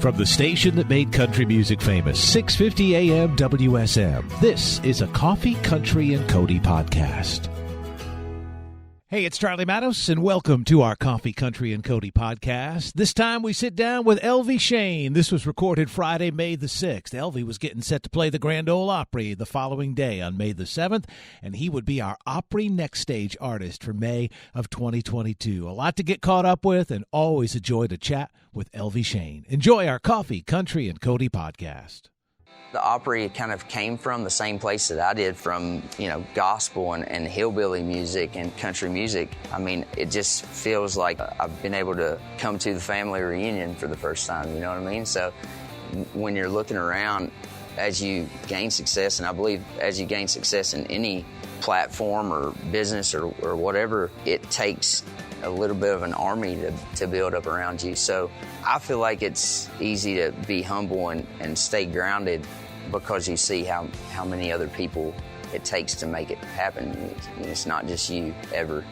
From the station that made country music famous, 650 AM WSM, this is a Coffee, Country, and Cody podcast. Hey, it's Charlie Matos, and welcome to our Coffee, Country, and Cody podcast. This time we sit down with Elvie Shane. This was recorded Friday, May the 6th. Elvie was getting set to play the Grand Ole Opry the following day on May the 7th, and he would be our Opry NextStage Artist for May of 2022. A lot to get caught up with, and always a joy to chat with Elvie Shane. Enjoy our Coffee, Country, and Cody podcast. The Opry kind of came from the same place that I did, from, gospel and hillbilly music and country music. I mean, it just feels like I've been able to come to the family reunion for the first time, you know what I mean? So when you're looking around, as you gain success, and I believe as you gain success in any platform or business or whatever, it takes a little bit of an army to build up around you. So I feel like it's easy to be humble and stay grounded, because you see how many other people it takes to make it happen. It's not just you ever.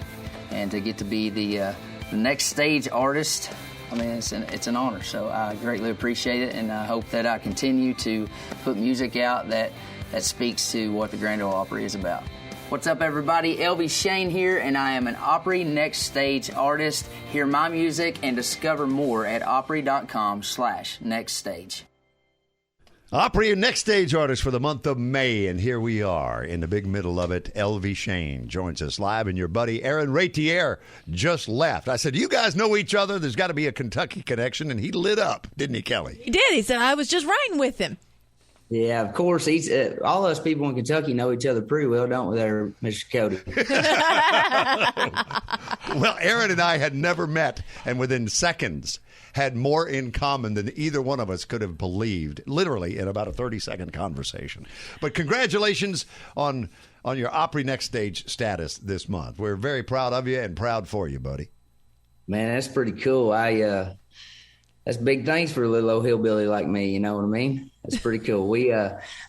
And to get to be the next stage artist, I mean, it's an honor. So I greatly appreciate it, and I hope that I continue to put music out that speaks to what the Grand Ole Opry is about. What's up, everybody? Elvie Shane here, and I am an Opry NextStage Artist. Hear my music and discover more at opry.com/nextstage. Opry NextStage Artist for the month of May, and here we are in the big middle of it. Elvie Shane joins us live, and your buddy Aaron Ratier just left. I said, you guys know each other. There's got to be a Kentucky connection, and he lit up, didn't he, Kelly? He did. He said, I was just riding with him. Yeah, of course. He's all us people in Kentucky know each other pretty well, don't we, there, Mr. Cody? Well, Aaron and I had never met, and within seconds had more in common than either one of us could have believed, literally in about a 30-second conversation. But congratulations on your Opry NextStage status this month. We're very proud of you and proud for you, buddy. Man, that's pretty cool. That's big things for a little old hillbilly like me, you know what I mean? That's pretty cool.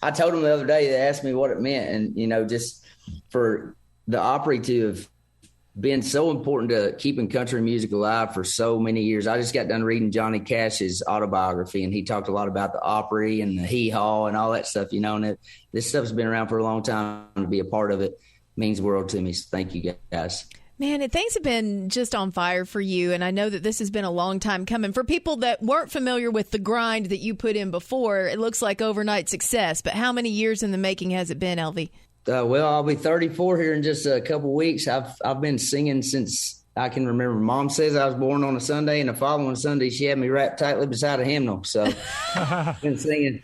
I told him the other day, they asked me what it meant, and, just for the Opry to have been so important to keeping country music alive for so many years. I just got done reading Johnny Cash's autobiography, and he talked a lot about the Opry and the hee-haw and all that stuff, and this stuff's been around for a long time. To be a part of it means the world to me, so thank you guys. Man, things have been just on fire for you, and I know that this has been a long time coming. For people that weren't familiar with the grind that you put in before, it looks like overnight success, but how many years in the making has it been, Elvie? Well, I'll be 34 here in just a couple weeks. I've been singing since I can remember. Mom says I was born on a Sunday, and the following Sunday she had me wrapped tightly beside a hymnal. So I've been singing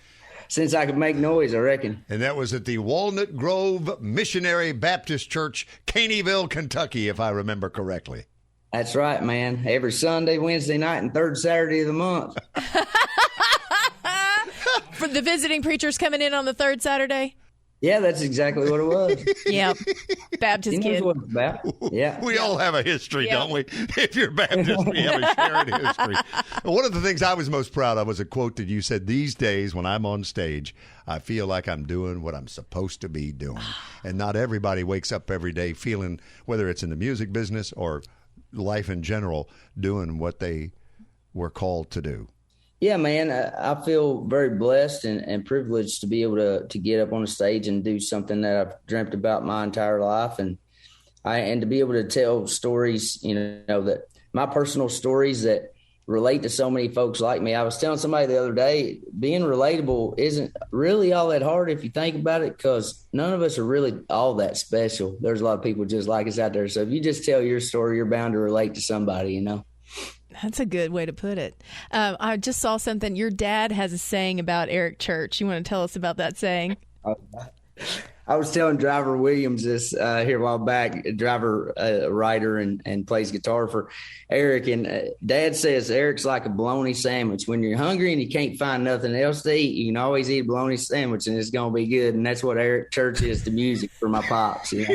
since I could make noise, I reckon. And that was at the Walnut Grove Missionary Baptist Church, Caneyville, Kentucky, if I remember correctly. That's right, man. Every Sunday, Wednesday night, and third Saturday of the month. For the visiting preachers coming in on the third Saturday? Yeah, that's exactly what it was. Yep. Baptist kid. What it's about. Yeah. We all have a history, don't we? If you're Baptist, we have a shared history. One of the things I was most proud of was a quote that you said, these days when I'm on stage, I feel like I'm doing what I'm supposed to be doing. And not everybody wakes up every day feeling, whether it's in the music business or life in general, doing what they were called to do. Yeah, man, I feel very blessed and privileged to be able to get up on the stage and do something that I've dreamt about my entire life, and to be able to tell stories, that my personal stories that relate to so many folks like me. I was telling somebody the other day, being relatable isn't really all that hard if you think about it, because none of us are really all that special. There's a lot of people just like us out there. So if you just tell your story, you're bound to relate to somebody, That's a good way to put it. I just saw something. Your dad has a saying about Eric Church. You want to tell us about that saying? I was telling Driver Williams this here a while back. Driver, writer and plays guitar for Eric. And Dad says Eric's like a bologna sandwich. When you're hungry and you can't find nothing else to eat, you can always eat a bologna sandwich and it's going to be good. And that's what Eric Church is to music for my pops. And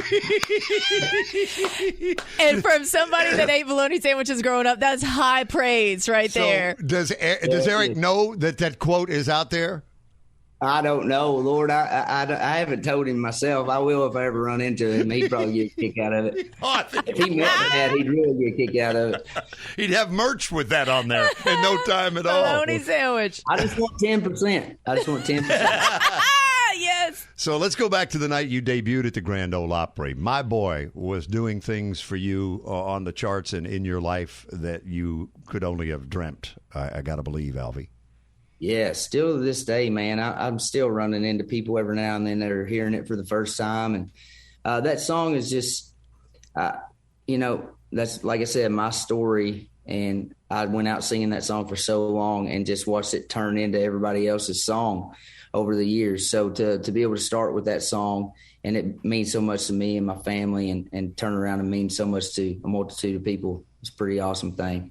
from somebody that ate bologna sandwiches growing up, that's high praise right there. Does Eric know that quote is out there? I don't know, Lord. I haven't told him myself. I will if I ever run into him. He'd probably get a kick out of it. I think If he met that, he'd really get a kick out of it. he'd have merch with that on there in no time at all. Bologna sandwich. I just want 10%. I just want 10%. Yes. So let's go back to the night you debuted at the Grand Ole Opry. My Boy was doing things for you on the charts and in your life that you could only have dreamt. I got to believe, Elvie. Yeah, still to this day, man, I'm still running into people every now and then that are hearing it for the first time. And that song is just, that's, like I said, my story. And I went out singing that song for so long and just watched it turn into everybody else's song over the years. So to be able to start with that song, and it means so much to me and my family, and turn around and mean so much to a multitude of people, it's a pretty awesome thing.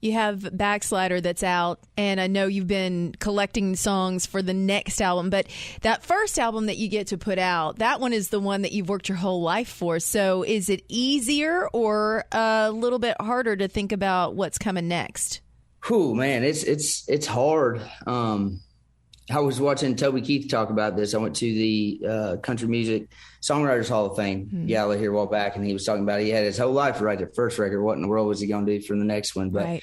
You have Backslider that's out, and I know you've been collecting songs for the next album, but that first album that you get to put out, that one is the one that you've worked your whole life for. So is it easier or a little bit harder to think about what's coming next? Whew, man, it's hard. I was watching Toby Keith talk about this. I went to the Country Music Songwriters Hall of Fame gala here a while back, and he was talking about he had his whole life to write the first record. What in the world was he going to do for the next one? But, right.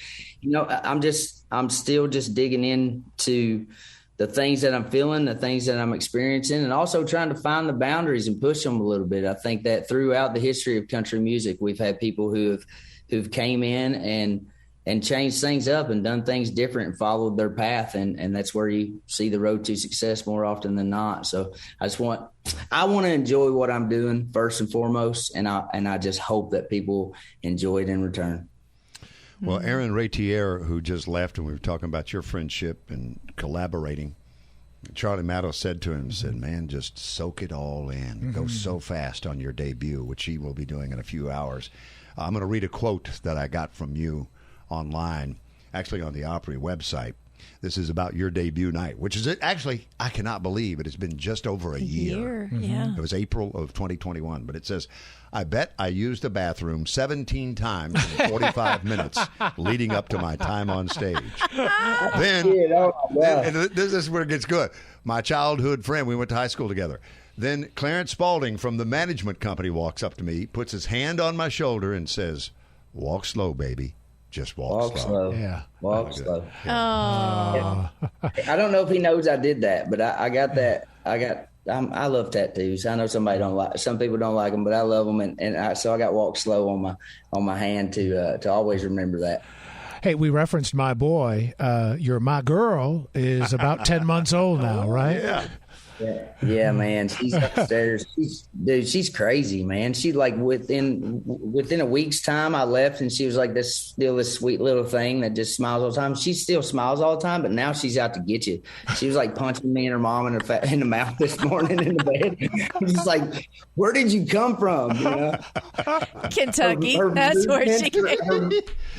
I'm still just digging into the things that I'm feeling, the things that I'm experiencing, and also trying to find the boundaries and push them a little bit. I think that throughout the history of country music, we've had people who've came in and changed things up and done things different and followed their path. And that's where you see the road to success more often than not. So I want to enjoy what I'm doing first and foremost. And I just hope that people enjoy it in return. Well, Aaron Ratier, who just left, and we were talking about your friendship and collaborating, Charlie Mattos said to him, man, just soak it all in. Go so fast on your debut, which he will be doing in a few hours. I'm going to read a quote that I got from you online, actually on the Opry website. This is about your debut night, which is actually, I cannot believe it has been just over a year. Yeah. It was April of 2021, but it says, I bet I used the bathroom 17 times in 45 minutes leading up to my time on stage. Then, and this is where it gets good. My childhood friend, we went to high school together. Then Clarence Spalding from the management company walks up to me, puts his hand on my shoulder and says, walk slow, baby. Just walk slow. Yeah. Walk slow. Yeah. I don't know if he knows I did that, but I got that. I love tattoos. I know some people don't like them, but I love them. So I got walk slow on my hand to always remember that. Hey, we referenced My Boy. Your My Girl is about 10 months old now, right? Yeah. Yeah, man. She's upstairs. She's crazy, man. She like within a week's time, I left, and she was like this sweet little thing that just smiles all the time. She still smiles all the time, but now she's out to get you. She was like punching me and her mom in the mouth this morning in the bed. I'm just like, where did you come from? You know? Kentucky. That's where she came.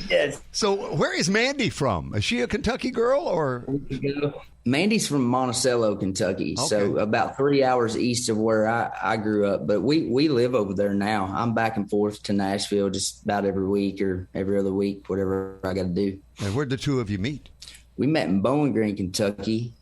Yes. So where is Mandy from? Is she a Kentucky girl or? Mandy's from Monticello, Kentucky, Okay. so about 3 hours east of where I grew up. But we live over there now. I'm back and forth to Nashville just about every week or every other week, whatever I got to do. And where'd the two of you meet? We met in Bowling Green, Kentucky.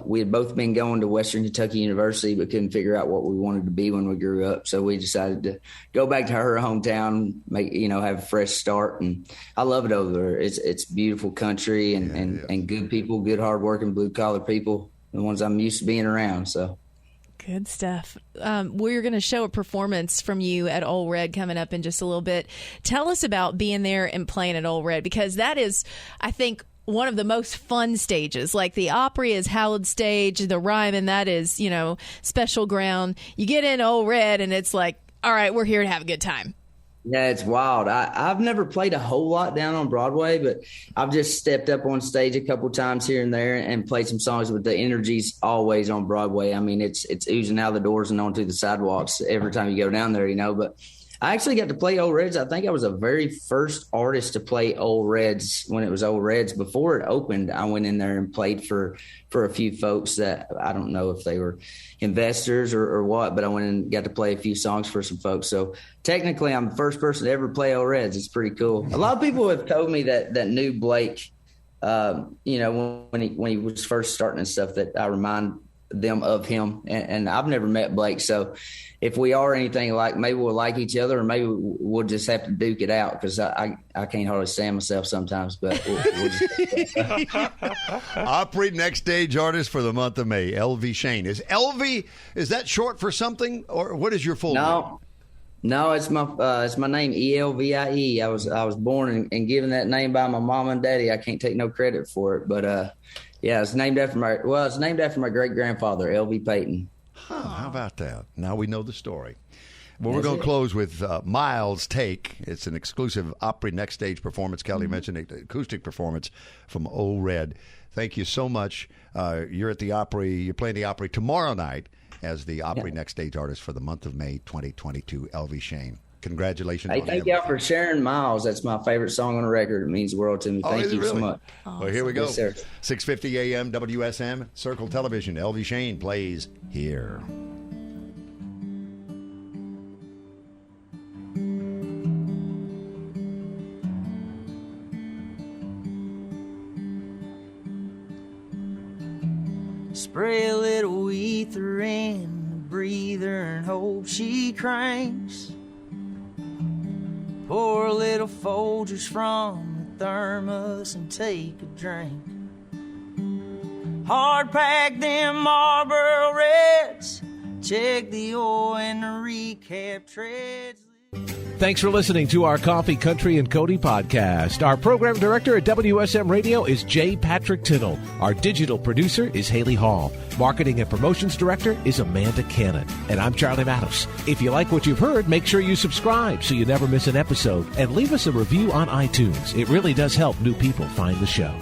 We had both been going to Western Kentucky University, but couldn't figure out what we wanted to be when we grew up. So we decided to go back to her hometown, have a fresh start. And I love it over there. It's beautiful country and good people, good, hardworking, blue collar people, the ones I'm used to being around. So. Good stuff. We're going to show a performance from you at Ole Red coming up in just a little bit. Tell us about being there and playing at Ole Red, because that is, I think, one of the most fun stages. Like the Opry is hallowed stage, the Ryman, that is, special ground. You get in Ole Red and it's like, all right, we're here to have a good time. Yeah, it's wild. I've never played a whole lot down on Broadway, but I've just stepped up on stage a couple times here and there and played some songs, but the energy's always on Broadway. I mean, it's oozing out the doors and onto the sidewalks every time you go down there, but I actually got to play Ole Reds. I think I was the very first artist to play Ole Reds when it was Ole Reds. Before it opened, I went in there and played for a few folks that I don't know if they were investors or what, but I went and got to play a few songs for some folks. So technically, I'm the first person to ever play Ole Reds. It's pretty cool. A lot of people have told me that knew Blake, when he was first starting and stuff, that I remind them of him. And I've never met Blake. So if we are anything like, maybe we'll like each other, or maybe we'll just have to duke it out, because I can't hardly stand myself sometimes. But we'll just Opry NextStage Artist for the month of May, Elvie Shane. Is Elvie, is that short for something, or what is your full name? No, it's my name, Elvie. I was born and given that name by my mom and daddy. I can't take no credit for it, but yeah, it's named after my great grandfather, Elvie Payton. Huh, how about that? Now we know the story. Well, we're going to close with Miles' Take. It's an exclusive Opry NextStage performance. Kelly mentioned it, acoustic performance from Ole Red. Thank you so much. You're at the Opry. You're playing the Opry tomorrow night as the Opry NextStage Artist for the month of May 2022, Elvie Shane. Congratulations. Hey, thank y'all for sharing Miles. That's my favorite song on the record. It means the world to me. Thank you so much. Well, here we go. Yes, sir. 6:50 a.m. WSM, Circle Television. Elvie Shane plays here. Spray a little ether in the breather and hope she cranks. Pour a little Folgers from the thermos and take a drink. Hard pack them Marlboro Reds. Check the oil and the recap treads. Thanks for listening to our Coffee, Country, and Cody podcast. Our program director at WSM Radio is J. Patrick Tittle. Our digital producer is Haley Hall. Marketing and promotions director is Amanda Cannon. And I'm Charlie Matos. If you like what you've heard, make sure you subscribe so you never miss an episode. And leave us a review on iTunes. It really does help new people find the show.